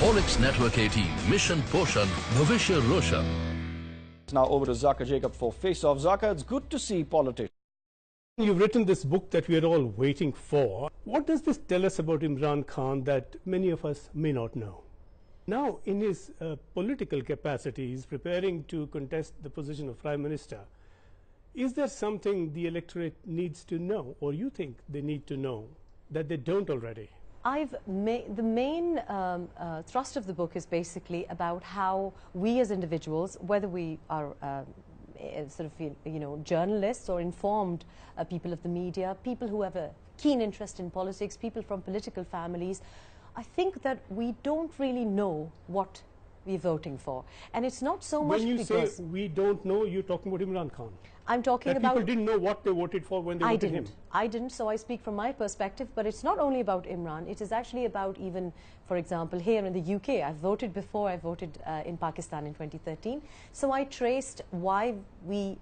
Olix Network 18, Mission Poshan, Bhavishya Roshan. Now over to Zaka Jacob for Face Off. Zaka, it's good to see politicians. You've written this book that we are all waiting for. What does this tell us about Imran Khan that many of us may not know? Now, in his political capacity, he's preparing to contest the position of Prime Minister. Is there something the electorate needs to know, or you think they need to know, that they don't already? The main thrust of the book is basically about how we as individuals, whether we are journalists or informed people of the media, people who have a keen interest in politics, people from political families, I think that we don't really know what we're voting for. And it's not so much because... When you say we don't know, you're talking about Imran Khan. I'm talking about... People didn't know what they voted for when they voted him. I didn't, so I speak from my perspective, but it's not only about Imran, it is actually about even, for example, here in the UK. I've voted before, I voted in Pakistan in 2013. So I traced why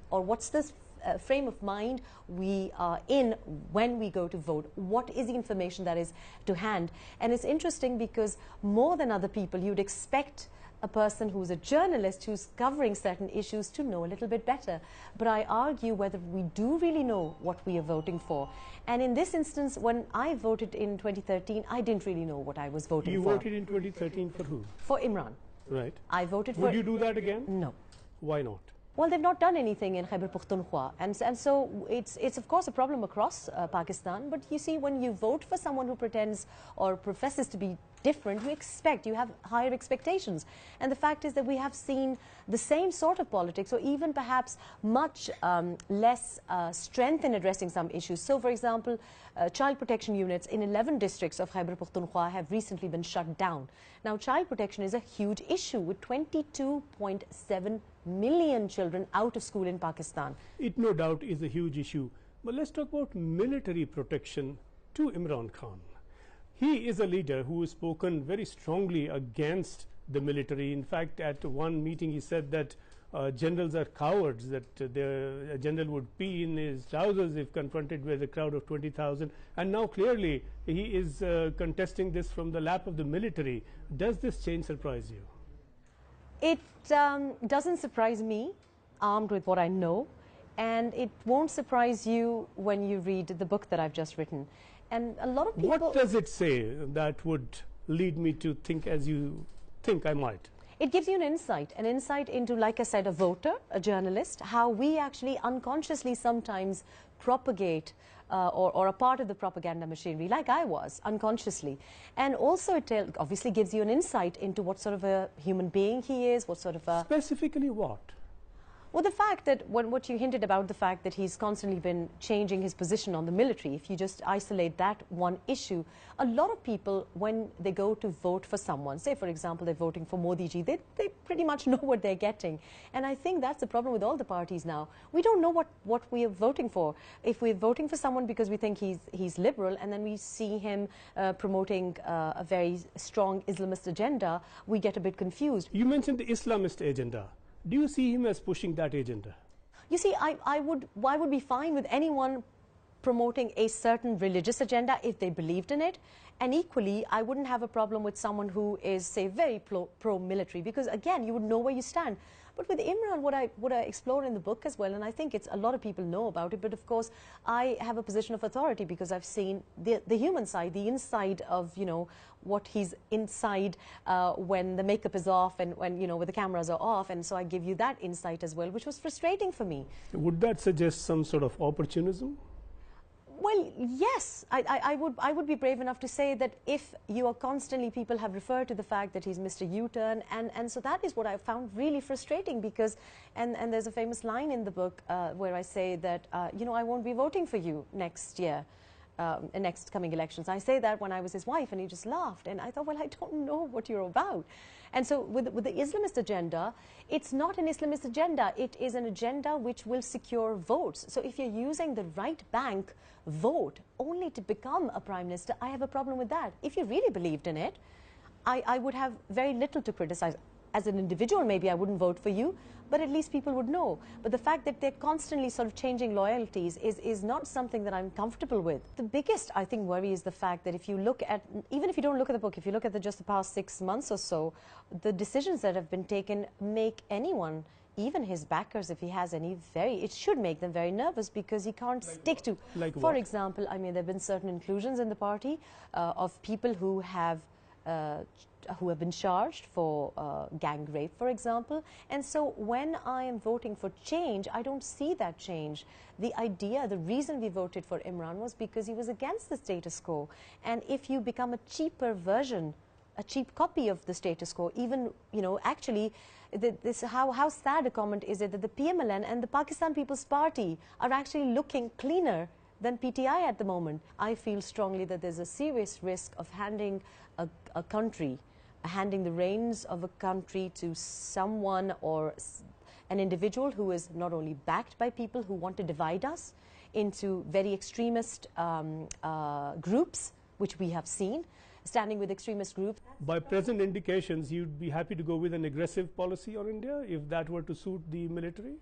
what's this frame of mind we are in when we go to vote. What is the information that is to hand? And it's interesting because more than other people, you'd expect a person who's a journalist who's covering certain issues to know a little bit better. But I argue whether we do really know what we are voting for. And in this instance, when I voted in 2013, I didn't really know what I was voting for. You voted in 2013 for who? For Imran. Right. I voted for... Would you do that again? No. Why not? Well, they've not done anything in Khyber Pakhtunkhwa, and so it's of course a problem across Pakistan. But you see, when you vote for someone who pretends or professes to be different, you have higher expectations. And the fact is that we have seen the same sort of politics, or even perhaps much less strength in addressing some issues. So, for example, child protection units in 11 districts of Khyber Pakhtunkhwa have recently been shut down. Now, child protection is a huge issue with 22.7 million children out of school in Pakistan. It no doubt is a huge issue. But let's talk about military protection to Imran Khan. He is a leader who has spoken very strongly against the military. In fact, at one meeting he said that generals are cowards, that a general would pee in his trousers if confronted with a crowd of 20,000. And now clearly he is contesting this from the lap of the military. Does this change surprise you? It doesn't surprise me, armed with what I know, and it won't surprise you when you read the book that I've just written. And a lot of people... What does it say that would lead me to think as you think I might? It gives you an insight into, like I said, a voter, a journalist, how we actually unconsciously sometimes propagate or a part of the propaganda machinery, like I was, unconsciously. And also it obviously gives you an insight into what sort of a human being he is, what sort of a... Specifically what? Well, the fact that, what you hinted about the fact that he's constantly been changing his position on the military, if you just isolate that one issue, a lot of people, when they go to vote for someone, say, for example, they're voting for Modi ji, they pretty much know what they're getting. And I think that's the problem with all the parties now. We don't know what we are voting for. If we're voting for someone because we think he's liberal, and then we see him promoting a very strong Islamist agenda, we get a bit confused. You mentioned the Islamist agenda. Do you see him as pushing that agenda? You see, I would be fine with anyone promoting a certain religious agenda if they believed in it. And equally, I wouldn't have a problem with someone who is, say, very pro-military, because, again, you would know where you stand. But with Imran, what I explore in the book as well, and I think a lot of people know about it, but of course, I have a position of authority because I've seen the human side, the inside of, what he's inside when the makeup is off and when the cameras are off, and so I give you that insight as well, which was frustrating for me. Would that suggest some sort of opportunism? Well, yes, I would be brave enough to say that if you are constantly, people have referred to the fact that he's Mr. U-turn, and so that is what I found really frustrating, because, and there's a famous line in the book where I say that, I won't be voting for you next year. Next coming elections. I say that when I was his wife, and he just laughed, and I thought, well, I don't know what you're about. And so with the Islamist agenda, it's not an Islamist agenda, it is an agenda which will secure votes. So if you're using the right bank vote only to become a prime minister, I have a problem with that. If you really believed in it, I would have very little to criticize. as an individual, maybe I wouldn't vote for you, but at least people would know. But the fact that they're constantly sort of changing loyalties is not something that I'm comfortable with. The biggest, I think, worry is the fact that if you look at, even if you don't look at the book, if you look at just the past 6 months or so, the decisions that have been taken make anyone, even his backers, if he has any, it should make them very nervous, because he can't stick to. Like for what? example, I mean, there have been certain inclusions in the party of people who have been charged for gang rape, for example. And so when I am voting for change, I don't see that change. The idea, the reason we voted for Imran was because he was against the status quo. And if you become a cheaper version, a cheap copy of the status quo, even, you know, actually, how sad a comment is it that the PMLN and the Pakistan People's Party are actually looking cleaner than PTI at the moment. I feel strongly that there's a serious risk of handing a country, handing the reins of a country to someone or an individual who is not only backed by people who want to divide us into very extremist groups, which we have seen, standing with extremist groups. By present indications, you'd be happy to go with an aggressive policy on India if that were to suit the military?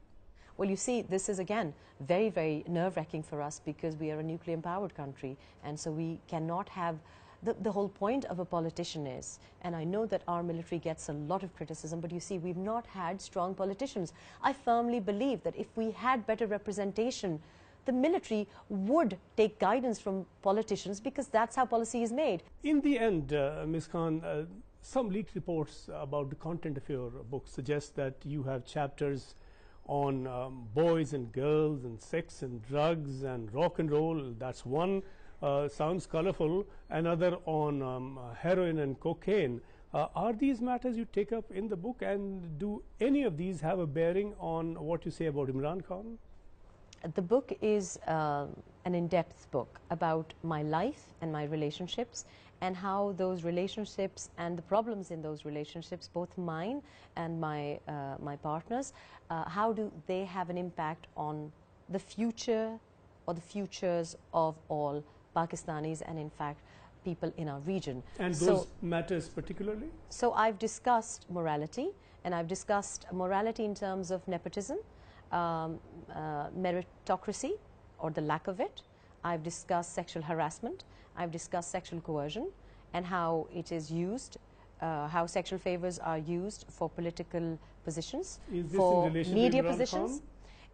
Well, you see, this is again very, very nerve-wracking for us, because we are a nuclear-empowered country, and so we cannot have. The whole point of a politician is, and I know that our military gets a lot of criticism, but you see, we've not had strong politicians. I firmly believe that if we had better representation, the military would take guidance from politicians, because that's how policy is made. In the end, Ms. Khan, some leaked reports about the content of your book suggest that you have chapters on boys and girls and sex and drugs and rock and roll. That's one. Sounds colorful. Another on heroin and cocaine. Are these matters you take up in the book, and do any of these have a bearing on what you say about Imran Khan? The book is an in-depth book about my life and my relationships, and how those relationships and the problems in those relationships, both mine and my partners, how do they have an impact on the future or the futures of all Pakistanis, and in fact people in our region. And those matters particularly? So I've discussed morality, and I've discussed morality in terms of nepotism, meritocracy or the lack of it. I've discussed sexual harassment. I've discussed sexual coercion and how it is used, how sexual favors are used for political positions, for media positions.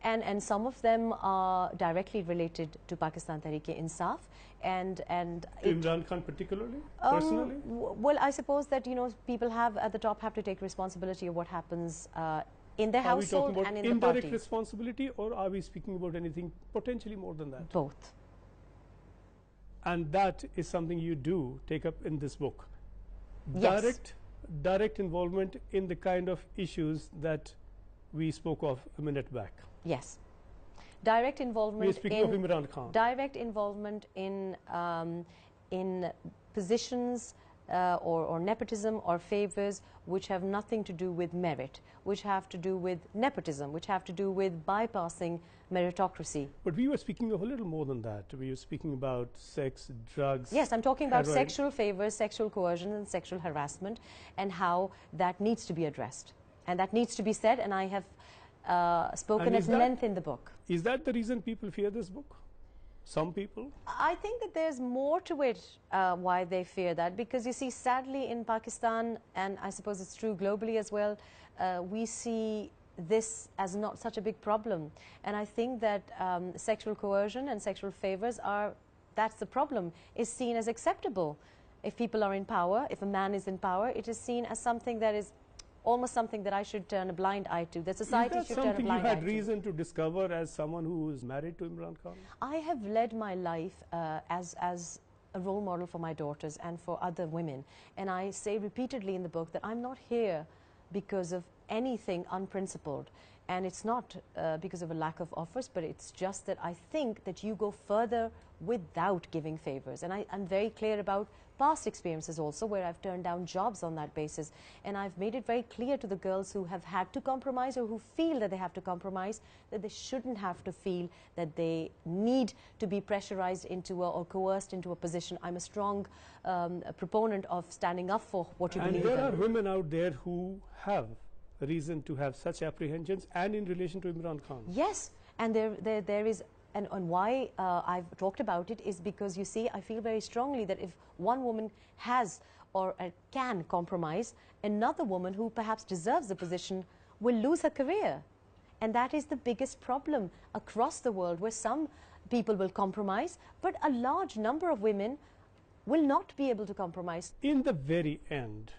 And some of them are directly related to Pakistan Tehreek-e-Insaf. And Imran Khan particularly, personally? Well, I suppose that, you know, people at the top have to take responsibility of what happens in their household and in the party. Are we talking about indirect responsibility, or are we speaking about anything potentially more than that? Both. And that is something you do take up in this book? Yes. Direct involvement in the kind of issues that we spoke of a minute back? Yes. Direct involvement. We are speaking of Imran Khan. Direct involvement in positions or nepotism or favors which have nothing to do with merit, which have to do with nepotism, which have to do with bypassing meritocracy. But we were speaking of a little more than that. We were speaking about sex, drugs. Yes, I'm talking about sexual favors, sexual coercion and sexual harassment, and how that needs to be addressed. And that needs to be said, and I have spoken at length in the book. Is that the reason people fear this book? Some people? I think that there's more to it why they fear that, because you see, sadly in Pakistan, and I suppose it's true globally as well, we see this as not such a big problem. And I think that sexual coercion and sexual favors that's the problem, is seen as acceptable. If people are in power, if a man is in power, it is seen as something that is almost something that I should turn a blind eye to, that society should turn a blind eye to. Is that something you had reason to discover as someone who is married to Imran Khan? I have led my life as a role model for my daughters and for other women. And I say repeatedly in the book that I'm not here because of anything unprincipled. And it's not because of a lack of offers, but it's just that I think that you go further without giving favors. And I'm very clear about past experiences also where I've turned down jobs on that basis, and I've made it very clear to the girls who have had to compromise or who feel that they have to compromise that they shouldn't have to feel that they need to be pressurized into or coerced into a position. I'm a strong proponent of standing up for what you believe in. And there are women out there who have reason to have such apprehensions, and in relation to Imran Khan. Yes, and there is, and why I've talked about it is because, you see, I feel very strongly that if one woman has or can compromise, another woman who perhaps deserves the position will lose her career. And that is the biggest problem across the world, where some people will compromise, but a large number of women will not be able to compromise. In the very end,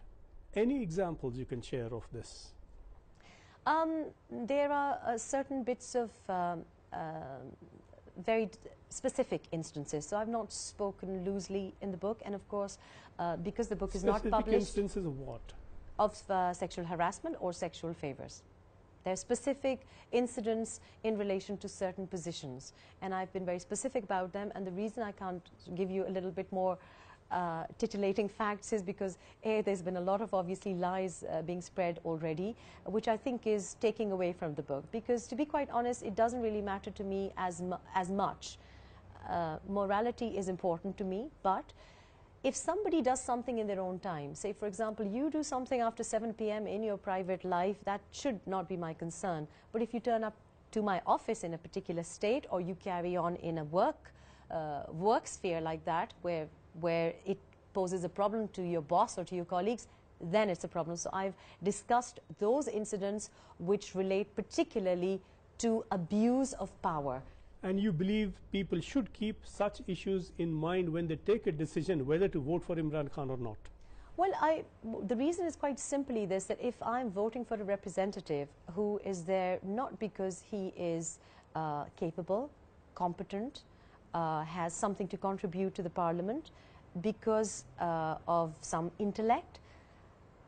any examples you can share of this? There are certain bits of very specific instances. So I've not spoken loosely in the book, and of course, because the book is not published. Specific instances of what? Of sexual harassment or sexual favors. There are specific incidents in relation to certain positions, and I've been very specific about them. And the reason I can't give you a little bit more titillating facts is because there's been a lot of obviously lies being spread already, which I think is taking away from the book, because to be quite honest, it doesn't really matter to me as much. Morality is important to me, but if somebody does something in their own time, say for example you do something after 7 p.m. in your private life, that should not be my concern. But if you turn up to my office in a particular state, or you carry on in a work sphere like that, where it poses a problem to your boss or to your colleagues, then it's a problem. So I've discussed those incidents which relate particularly to abuse of power. And you believe people should keep such issues in mind when they take a decision whether to vote for Imran Khan or not? Well, the reason is quite simply this, that if I'm voting for a representative who is there not because he is capable, competent, has something to contribute to the parliament, because of some intellect,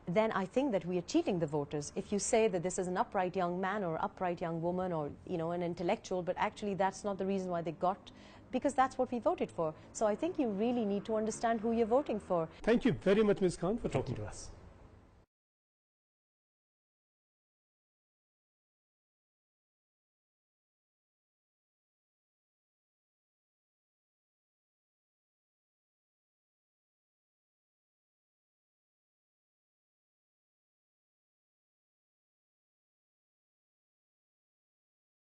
then I think that we are cheating the voters. If you say that this is an upright young man or upright young woman, or an intellectual, but actually that's not the reason why they got, because that's what we voted for. So I think you really need to understand who you're voting for. Thank you very much, Ms. Khan, for talking to us.